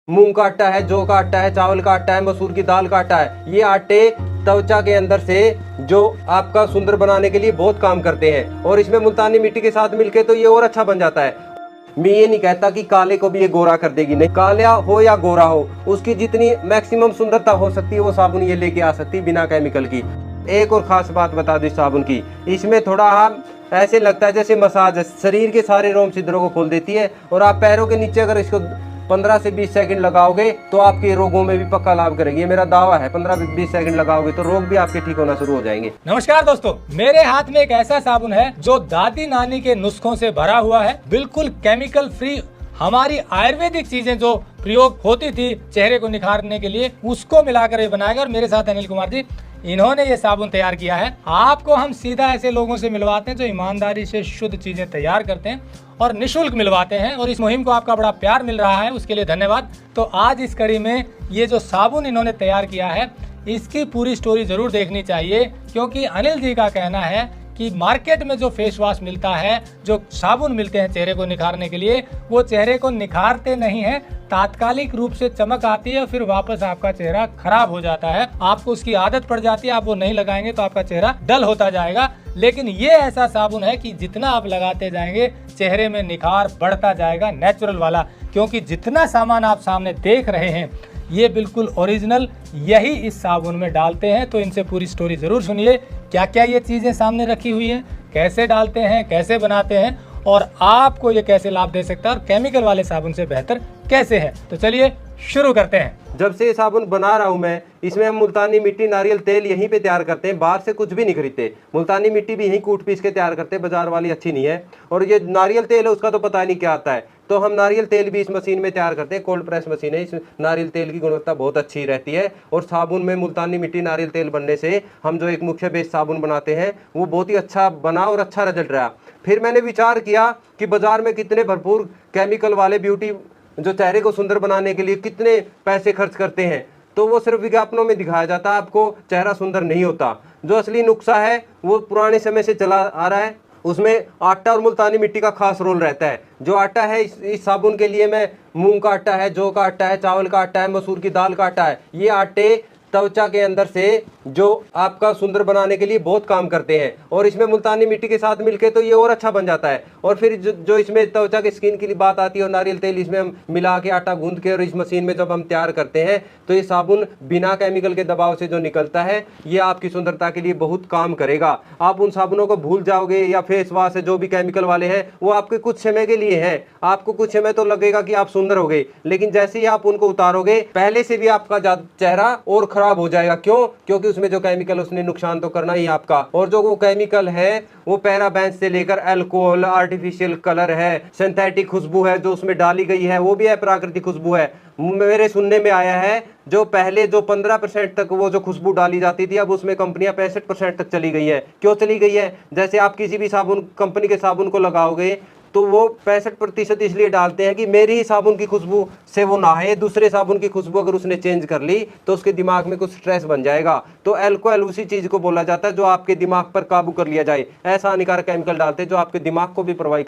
मूंग का आटा है, जौ का आटा है, चावल का आटा है, मसूर की दाल का आटा है। ये आटे त्वचा के अंदर से जो आपका सुंदर बनाने के लिए बहुत काम करते हैं और इसमें मुल्तानी मिट्टी के साथ मिलके तो ये और अच्छा बन जाता है। मैं ये नहीं कहता कि काले को भी ये गोरा कर देगी, नहीं, काला हो या गोरा हो, उसकी जितनी मैक्सिमम सुंदरता हो सकती है वो साबुन ये लेके आ सकती है बिना केमिकल की। एक और खास बात बता दी साबुन की, इसमें थोड़ा हम ऐसे लगता है जैसे मसाज है, शरीर के सारे रोम छिद्रों को खोल देती है और आप पैरों के नीचे अगर इसको 15 से 20 सेकंड लगाओगे तो आपके रोगों में भी पक्का लाभ करेगी। ये मेरा दावा है, 15-20 सेकंड लगाओगे तो रोग भी आपके ठीक होना शुरू हो जाएंगे। नमस्कार दोस्तों, मेरे हाथ में एक ऐसा साबुन है जो दादी नानी के नुस्खों से भरा हुआ है, बिल्कुल केमिकल फ्री। हमारी आयुर्वेदिक चीजें जो प्रयोग होती थी चेहरे को निखारने के लिए, उसको मिलाकर ये बनाएगा। और मेरे साथ अनिल कुमार जी, इन्होंने ये साबुन तैयार किया है। आपको हम सीधा ऐसे लोगों से मिलवाते हैं जो ईमानदारी से शुद्ध चीजें तैयार करते हैं और निशुल्क मिलवाते हैं। और इस मुहिम को आपका बड़ा प्यार मिल रहा है, उसके लिए धन्यवाद। तो आज इस कड़ी में ये जो साबुन इन्होंने तैयार किया है, इसकी पूरी स्टोरी जरूर देखनी चाहिए, क्योंकि अनिल जी का कहना है कि मार्केट में जो फेस वॉश मिलता है, जो साबुन मिलते हैं चेहरे को निखारने के लिए, वो चेहरे को निखारते नहीं है, तात्कालिक रूप से चमक आती है, फिर वापस आपका चेहरा खराब हो जाता है। आपको उसकी आदत पड़ जाती है, आप वो नहीं लगाएंगे तो आपका चेहरा डल होता जाएगा। लेकिन ये ऐसा साबुन है कि जितना आप लगाते जाएंगे चेहरे में निखार बढ़ता जाएगा, नेचुरल वाला। क्योंकि जितना सामान आप सामने देख रहे हैं ये बिल्कुल ओरिजिनल यही इस साबुन में डालते हैं। तो इनसे पूरी स्टोरी जरूर सुनिए, क्या क्या ये चीजें सामने रखी हुई हैं, कैसे डालते हैं, कैसे बनाते हैं और आपको ये कैसे लाभ दे सकता है और केमिकल वाले साबुन से बेहतर कैसे है। तो चलिए शुरू करते हैं। जब से ये साबुन बना रहा हूँ मैं, इसमें हम मुल्तानी मिट्टी, नारियल तेल यहीं पे तैयार करते हैं, बाहर से कुछ भी नहीं खरीदते। मुल्तानी मिट्टी भी यहीं कूट पीस के तैयार करते हैं, बाजार वाली अच्छी नहीं है। और ये नारियल तेल है, उसका तो पता नहीं क्या आता है, तो हम नारियल तेल भी इस मशीन में तैयार करते हैं। कोल्ड प्रेस मशीन है, इस नारियल तेल की गुणवत्ता बहुत अच्छी रहती है। और साबुन में मुल्तानी मिट्टी, नारियल तेल बनने से हम जो एक मुख्य बेस साबुन बनाते हैं वो बहुत ही अच्छा बना और अच्छा रिजल्ट रहा। फिर मैंने विचार किया कि बाजार में कितने भरपूर केमिकल वाले ब्यूटी जो चेहरे को सुंदर बनाने के लिए कितने पैसे खर्च करते हैं, तो वो सिर्फ विज्ञापनों में दिखाया जाता है, आपको चेहरा सुंदर नहीं होता। जो असली नुस्खा है वो पुराने समय से चला आ रहा है, उसमें आटा और मुल्तानी मिट्टी का खास रोल रहता है। जो आटा है इस साबुन के लिए मैं मूंग का आटा है, जौ का आटा है, चावल का आटा है, मसूर की दाल का आटा है। ये आटे त्वचा के अंदर से जो आपका सुंदर बनाने के लिए बहुत काम करते हैं और इसमें मुल्तानी मिट्टी के साथ मिलके तो ये और अच्छा बन जाता है। और फिर जो इसमें त्वचा के स्किन की बात आती है और नारियल तेल इसमें हम मिला के आटा गूंद के और इस मशीन में जब हम तैयार करते हैं तो ये साबुन बिना केमिकल के दबाव से जो निकलता है ये आपकी सुंदरता के लिए बहुत काम करेगा। आप उन साबुनों को भूल जाओगे या फेस वॉश है जो भी केमिकल वाले हैं वो आपके कुछ समय के लिए हैं, आपको कुछ समय तो लगेगा कि आप सुंदर हो गए, लेकिन जैसे ही आप उनको उतारोगे पहले से भी आपका चेहरा और खराब हो जाएगा। क्यों? क्योंकि उसमें जो केमिकल उसने नुकसान तो करना ही आपका। और जो वो केमिकल है वो पैराबेंस से लेकर अल्कोहल, आर्टिफिशियल कलर है, सिंथेटिक खुशबू है जो उसमें डाली गई है, वो भी है प्राकृतिक खुशबू है। मेरे सुनने में आया है जो पहले जो 15% तक वो जो खुशबू डाली जाती थी, अब उसमें कंपनियां 65% तक चली गई है। क्यों चली गई है? जैसे आप किसी भी साबुन कंपनी के साबुन को लगाओगे तो वो 65% इसलिए डालते हैं कि मेरी ही साबुन की खुशबू से वो नहाए, दूसरे साबुन की खुशबू अगर उसने चेंज कर ली तो उसके दिमाग में कुछ स्ट्रेस बन जाएगा। तो अल्कोहल उसी चीज को बोला जाता है जो आपके दिमाग पर काबू कर लिया जाए। ऐसा हानिकारक केमिकल डालते हैं जो आपके दिमाग को भी प्रभावित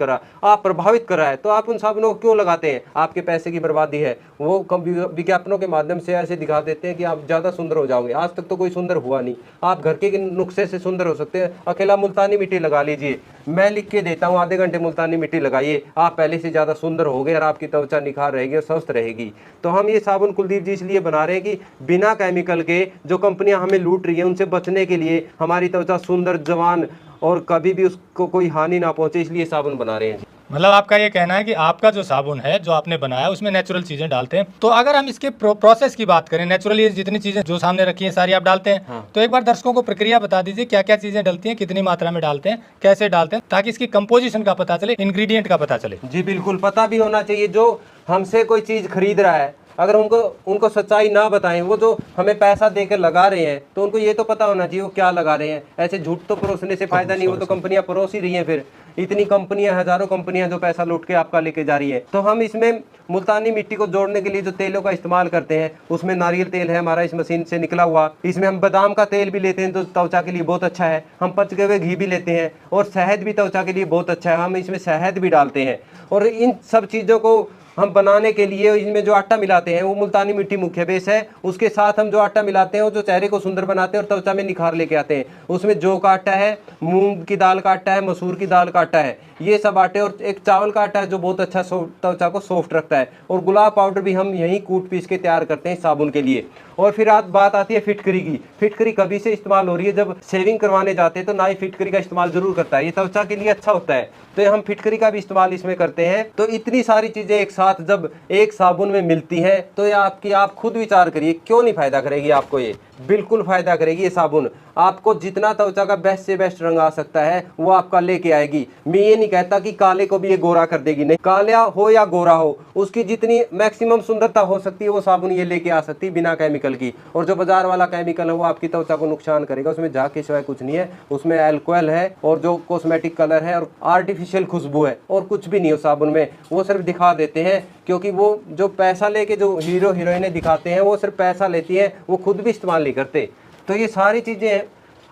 कर रहा है। तो आप उन साबुनों को क्यों लगाते हैं? आपके पैसे की बर्बादी है। वो विज्ञापनों के माध्यम से ऐसे दिखा देते हैं कि आप ज्यादा सुंदर हो जाओगे। आज तक तो कोई सुंदर हुआ नहीं। आप घर के नुस्खे से सुंदर हो सकते हैं। अकेला मुल्तानी मिट्टी लगा लीजिए, मैं लिख के देता हूँ, आधे घंटे मुल्तानी मिट्टी लगाइए, आप पहले से ज्यादा सुंदर होगे और आपकी त्वचा निखार रहेगी और स्वस्थ रहेगी। तो हम ये साबुन कुलदीप जी इसलिए बना रहे हैं कि बिना केमिकल के जो कंपनियां हमें लूट रही है उनसे बचने के लिए, हमारी त्वचा सुंदर, जवान और कभी भी उसको कोई हानि ना पहुंचे, इसलिए साबुन बना रहे हैं। मतलब आपका ये कहना है कि आपका जो साबुन है जो आपने बनाया उसमें नेचुरल चीजें डालते हैं। तो अगर हम इसके प्रोसेस की बात करें, नेचुरली जितनी चीजें जो सामने रखी हैं सारी आप डालते हैं। हाँ। तो एक बार दर्शकों को प्रक्रिया बता दीजिए, क्या क्या चीजें डलती हैं, कितनी मात्रा में डालते हैं, कैसे डालते हैं, ताकि इसकी कंपोजिशन का पता चले, इंग्रेडिएंट का पता चले। जी बिल्कुल, पता भी होना चाहिए। जो हमसे कोई चीज खरीद रहा है, अगर उनको सच्चाई ना बताएं, वो जो हमें पैसा देकर लगा रहे हैं तो उनको ये तो पता होना चाहिए वो क्या लगा रहे हैं। ऐसे झूठ तो परोसने से फायदा नहीं, वो तो कंपनियां परोस ही रही हैं। फिर इतनी कंपनियां, हजारों कंपनियां जो पैसा लूट के आपका लेके जा रही है। तो हम इसमें मुल्तानी मिट्टी को जोड़ने के लिए जो तेलों का इस्तेमाल करते हैं उसमें नारियल तेल है हमारा, इस मशीन से निकला हुआ। इसमें हम बादाम का तेल भी लेते हैं जो त्वचा के लिए बहुत अच्छा है। हम पचके हुए घी भी लेते हैं और शहद भी त्वचा के लिए बहुत अच्छा है, हम इसमें शहद भी डालते हैं। और इन सब चीज़ों को हम बनाने के लिए इसमें जो आटा मिलाते हैं वो मुल्तानी मिट्टी मुख्य बेस है। उसके साथ हम जो आटा मिलाते हैं वो जो चेहरे को सुंदर बनाते हैं और त्वचा में निखार लेके आते हैं। उसमें जौ का आटा है, मूंग की दाल का आटा है, मसूर की दाल का आटा है, ये सब आटे, और एक चावल का आटा है जो बहुत अच्छा त्वचा को सॉफ्ट रखता है। और गुलाब पाउडर भी हम यहीं कूट पीस के तैयार करते हैं साबुन के लिए। और फिर बात आती है फिटकरी की। फिटकरी कभी से इस्तेमाल हो रही है, जब शेविंग करवाने जाते हैं तो नाई फिटकरी का इस्तेमाल जरूर करता है, ये त्वचा के लिए अच्छा होता है, तो हम फिटकरी का भी इस्तेमाल इसमें करते हैं। तो इतनी सारी चीजें एक साथ जब एक साबुन में मिलती हैं तो ये आप खुद विचार करिए, क्यों नहीं फायदा करेगी आपको? ये बिल्कुल फायदा करेगी। ये साबुन आपको जितना त्वचा का बेस्ट से बेस्ट रंग आ सकता है वो आपका लेके आएगी। मैं ये नहीं कहता कि काले को भी ये गोरा कर देगी, नहीं, काला हो या गोरा हो, उसकी जितनी मैक्सिमम सुंदरता हो सकती है वो साबुन ये लेके आ सकती है बिना केमिकल की। और जो बाजार वाला केमिकल है वो आपकी त्वचा को नुकसान करेगा, उसमें झाग के सिवाय कुछ नहीं है, उसमें अल्कोहल है और जो कॉस्मेटिक कलर है और आर्टिफिशियल खुशबू है, और कुछ भी नहीं हो साबुन में। वो सिर्फ दिखा देते हैं, क्योंकि वो जो पैसा लेके जो हीरो हीरोइनें दिखाते हैं वो सिर्फ पैसा लेती हैं, वो खुद भी इस्तेमाल नहीं करते। तो ये सारी चीज़ें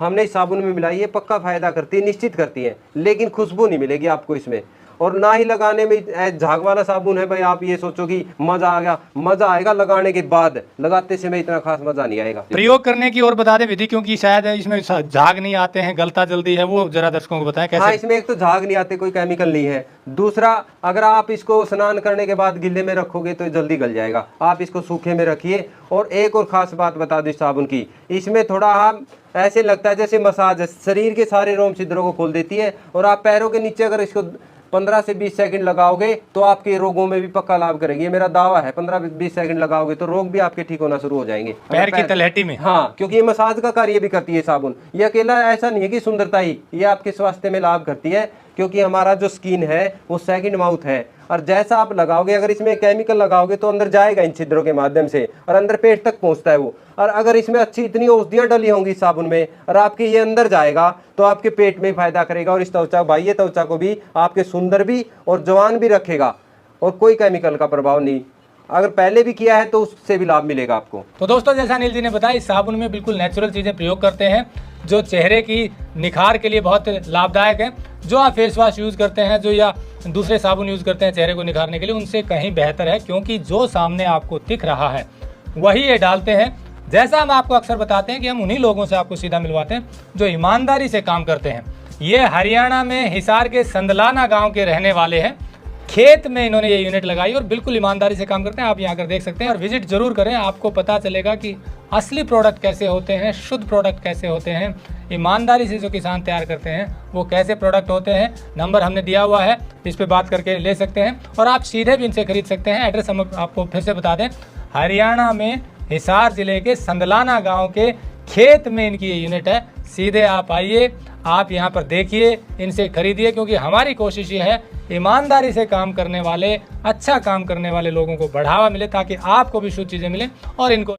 हमने इस साबुन में मिलाई है, पक्का फायदा करती है, निश्चित करती है, लेकिन खुशबू नहीं मिलेगी आपको इसमें। और ना ही लगाने में झाग वाला साबुन है भाई, आप ये सोचो कि मजा आ गया, मजा आएगा लगाने के बाद, लगाते समय इतना खास मजा नहीं आएगा। प्रयोग करने की और बता दें विधि, क्योंकि शायद इसमें झाग नहीं आते हैं, गलता जल्दी है, वो जरा दर्शकों को बताएं कैसे। हाँ, इसमें एक तो झाग नहीं आते, कोई केमिकल नहीं है। दूसरा, अगर आप इसको स्नान करने के बाद गिल्ले में रखोगे तो जल्दी गल जाएगा, आप इसको सूखे में रखिए। और एक और खास बात बता दूं साबुन की, इसमें थोड़ा हम ऐसे लगता है जैसे मसाज है, शरीर के सारे रोम छिद्रों को खोल देती है। और आप पैरों के नीचे अगर इसको 15 से 20 सेकंड लगाओगे तो आपके रोगों में भी पक्का लाभ करेगी, ये मेरा दावा है। 15-20 सेकंड लगाओगे तो रोग भी आपके ठीक होना शुरू हो जाएंगे पैर की तलहटी में। हाँ, क्योंकि ये मसाज का कार्य भी करती है साबुन। ये अकेला ऐसा नहीं है कि सुंदरता ही, ये आपके स्वास्थ्य में लाभ करती है, क्योंकि हमारा जो स्किन है वो सेकंड माउथ है। और जैसा आप लगाओगे, अगर इसमें केमिकल लगाओगे तो अंदर जाएगा इन छिद्रों के माध्यम से और अंदर पेट तक पहुंचता है वो। और अगर इसमें अच्छी इतनी औषधियां डली होंगी साबुन में और आपके ये अंदर जाएगा तो आपके पेट में फायदा करेगा। और इस त्वचा, बाह्य त्वचा को भी आपके सुंदर भी और जवान भी रखेगा, और कोई केमिकल का प्रभाव नहीं। अगर पहले भी किया है तो उससे भी लाभ मिलेगा आपको। तो दोस्तों, जैसा अनिल जी ने बताया, इस साबुन में बिल्कुल नेचुरल चीज़ें प्रयोग करते हैं जो चेहरे की निखार के लिए बहुत लाभदायक है। जो आप फेस वॉश यूज़ करते हैं, जो या दूसरे साबुन यूज़ करते हैं चेहरे को निखारने के लिए, उनसे कहीं बेहतर है, क्योंकि जो सामने आपको दिख रहा है वही ये डालते हैं। जैसा हम आपको अक्सर बताते हैं कि हम उन्हीं लोगों से आपको सीधा मिलवाते हैं जो ईमानदारी से काम करते हैं। ये हरियाणा में हिसार के संदलाना गाँव के रहने वाले हैं। खेत में इन्होंने ये यूनिट लगाई और बिल्कुल ईमानदारी से काम करते हैं। आप यहाँ कर देख सकते हैं और विजिट जरूर करें, आपको पता चलेगा कि असली प्रोडक्ट कैसे होते हैं, शुद्ध प्रोडक्ट कैसे होते हैं, ईमानदारी से जो किसान तैयार करते हैं वो कैसे प्रोडक्ट होते हैं। नंबर हमने दिया हुआ है, इस पे बात करके ले सकते हैं और आप सीधे भी इनसे खरीद सकते हैं। एड्रेस हम आपको फिर से बता दें, हरियाणा में हिसार जिले के संदलाना गाँव के खेत में इनकी ये यूनिट है। सीधे आप आइए, आप यहाँ पर देखिए, इनसे खरीदिए, क्योंकि हमारी कोशिश ये है ईमानदारी से काम करने वाले, अच्छा काम करने वाले लोगों को बढ़ावा मिले, ताकि आपको भी शुद्ध चीज़ें मिलें और इनको